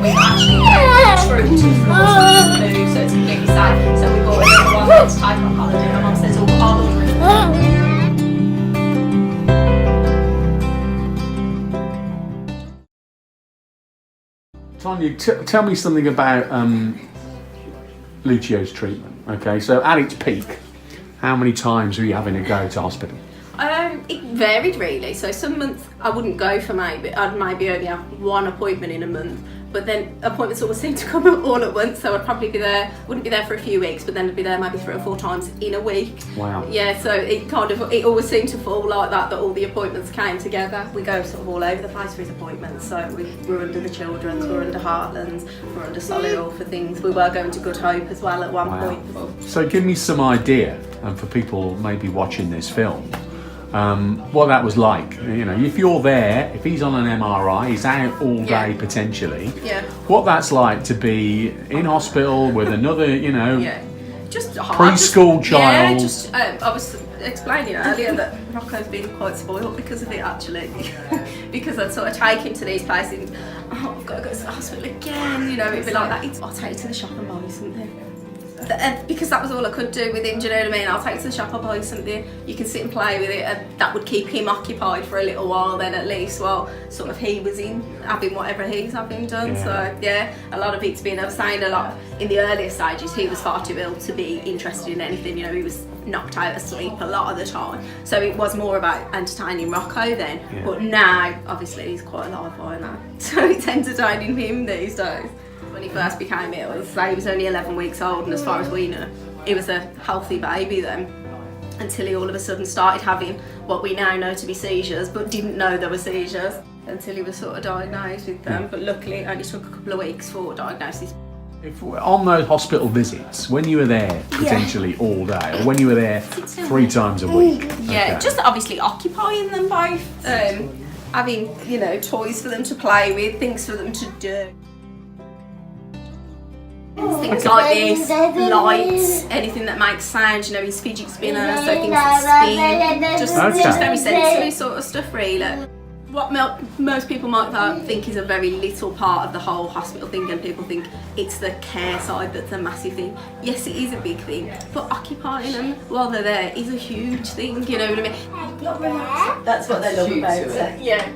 we've actually through 2 floors to move, so it's completely safe. So we bought another one that's type of holiday. My mum says, oh, I'll order it. Tanya, tell me something about Lucio's treatment. Okay, so at its peak, how many times were you having to go to hospital? It varied really. So some months I wouldn't go for I'd maybe only have 1 appointment in a month. But then appointments always seem to come all at once, so I'd probably wouldn't be there for a few weeks, but then I'd be there maybe 3 or 4 times in a week. Wow. Yeah, so it always seemed to fall like that all the appointments came together. We go sort of all over the place for his appointments, so we're under the Children's, we're under Heartlands, we're under Solihull for things. We were going to Good Hope as well at one point. So give me some idea, for people maybe watching this film, what that was like. You know, if you're there, if he's on an MRI, he's out all day potentially. Yeah. What that's like to be in hospital with another, just preschool child. Yeah, I was explaining earlier that Rocco's been quite spoiled because of it actually. Because I'd sort of take him to these places, I've got to go to the hospital again, it'd be like that. I'll take you to the shop and buy you something. Because that was all I could do with him, do you know what I mean? I'll take you to the shop, I'll buy you something, you can sit and play with it, and that would keep him occupied for a little while then at least, while sort of he was in having whatever he's having done. So yeah, a lot of it's been, I was saying a lot, in the earlier stages he was far too ill to be interested in anything, he was knocked out of sleep a lot of the time. So it was more about entertaining Rocco then, but now, obviously he's quite a live boy now, so it's entertaining him these days. When he first became ill, he was only 11 weeks old, and as far as we know, he was a healthy baby then, until he all of a sudden started having what we now know to be seizures, but didn't know there were seizures until he was sort of diagnosed with them. But luckily it only took a couple of weeks for diagnosis. If on those hospital visits, when you were there potentially all day, or when you were there 3 times a week? Yeah, just obviously occupying them both, having toys for them to play with, things for them to do. Things like this, lights, anything that makes sound, his fidget spinner, so things that spin, just very sensory sort of stuff really. What most people might think is a very little part of the whole hospital thing, and people think it's the care side that's a massive thing. Yes, it is a big thing, but occupying them while they're there is a huge thing, you know what I mean? That's what they love about it. Yeah.